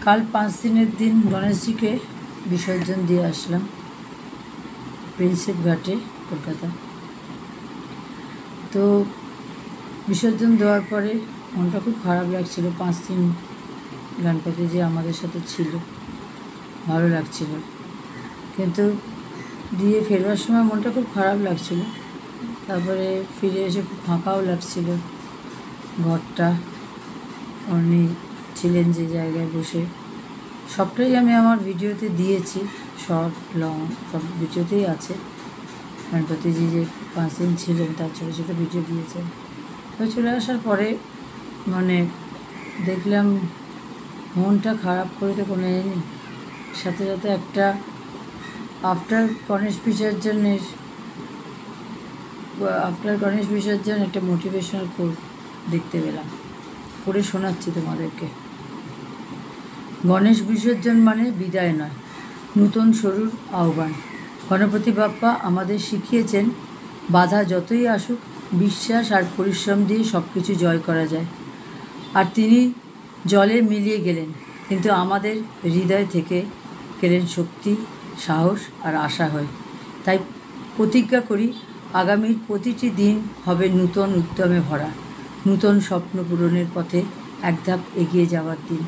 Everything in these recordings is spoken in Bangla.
কাল 5 দিনের দিন গণেশজিকে বিসর্জন দিয়ে আসলাম প্রিন্সেপ ঘাটে, কলকাতা। তো বিসর্জন দেওয়ার পরে মনটা খুব খারাপ লাগছিল। 5 দিন গণপতি যে আমাদের সাথে ছিল, ভালো লাগছিল, কিন্তু দিয়ে ফেরবার সময় মনটা খুব খারাপ লাগছিল। তারপরে ফিরে এসে খুব ফাঁকাও লাগছিল ঘরটা। উনি ছিলেন যে জায়গায় বসে, সবটাই আমি আমার ভিডিওতে দিয়েছি, শর্ট লং সব ভিডিওতেই আছে। গণপতিজি যে 5 দিন ছিলেন তার ছোটো ছোটো ভিডিও দিয়েছেন। তো চলে আসার পরে মানে দেখলাম মনটা খারাপ করে তো কোনো নেই। সাথে সাথে একটা আফটার গণেশ বিসর্জন একটা মোটিভেশনাল কোট দেখতে পেলাম, পড়ে শোনাচ্ছি তোমাদেরকে। গণেশ বিসর্জন মানে বিদায় নয়, নূতন শুরুর আহ্বান। গণপতি বাপ্পা আমাদের শিখিয়েছেন বাধা যতই আসুক, বিশ্বাস আর পরিশ্রম দিয়ে সব কিছু জয় করা যায়। আর তিনি জলে মিলিয়ে গেলেন, কিন্তু আমাদের হৃদয় থেকে গেলেন শক্তি, সাহস আর আশা হয়। তাই প্রতিজ্ঞা করি, আগামীর প্রতিটি দিন হবে নূতন উদ্যমে ভরা, নূতন স্বপ্ন পূরণের পথে এক ধাপ এগিয়ে যাওয়ার দিন।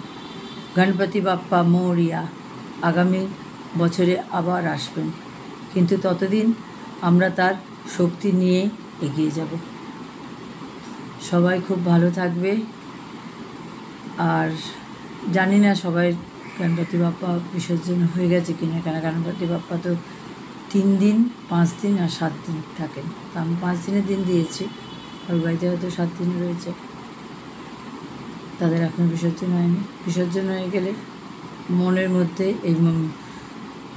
গণপতি বাপ্পা মোরিয়া আগামী বছরে আবার আসবেন, কিন্তু ততদিন আমরা তার শক্তি নিয়ে এগিয়ে যাব। সবাই খুব ভালো থাকবে। আর জানি না সবাই গণপতি বাপ্পা বিসর্জন হয়ে গেছে কিনা, কেন গণপতি বাপ্পা তো 3 দিন, 5 দিন আর 7 দিন থাকেন। তো আমি 5 দিনের দিন দিয়েছি, ওই বাড়িতে হয়তো 7 দিন রয়েছে, তাদের এখন বিসর্জন হয়নি। বিসর্জন হয়ে গেলে মনের মধ্যে এই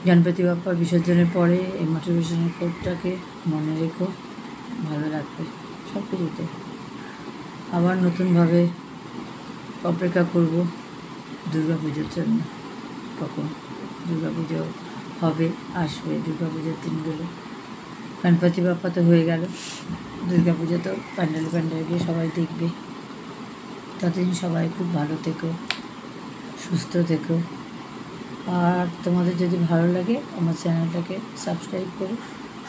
গণপতি বাপ্পা বিসর্জনের পরে এই মোটিভেশনের কোটটাকে মনে রেখো, ভালো লাগবে সব কিছুতে। আবার নতুনভাবে অপেক্ষা করব দুর্গা পুজোর জন্য, কখন দুর্গা পুজো হবে, আসবে দুর্গা পুজোর দিনগুলো। গণপতি বাপ্পা তো হয়ে গেল, দুর্গা পুজো তো প্যান্ডেল গিয়ে সবাই দেখবে। ততদিন সবাই খুব ভালো থেকো, সুস্থ থেকো। আর তোমাদের যদি ভালো লাগে আমার চ্যানেলটাকে সাবস্ক্রাইব করো,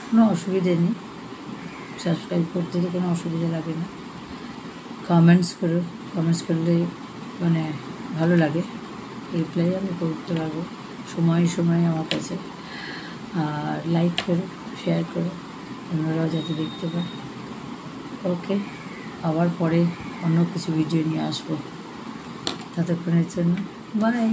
কোনো অসুবিধে নেই, সাবস্ক্রাইব করতে তো কোনো অসুবিধা লাগে না। কমেন্টস করো, কমেন্টস করলে মানে ভালো লাগে, রিপ্লাই আমি করতে পারবো সময়ে আমার কাছে। আর লাইক করো, শেয়ার করো, অন্যরাও যাতে দেখতে পায়। ওকে, আবার পরে অন্য কিছু ভিডিও নিয়ে আসবো। ততক্ষণের জন্য বাই।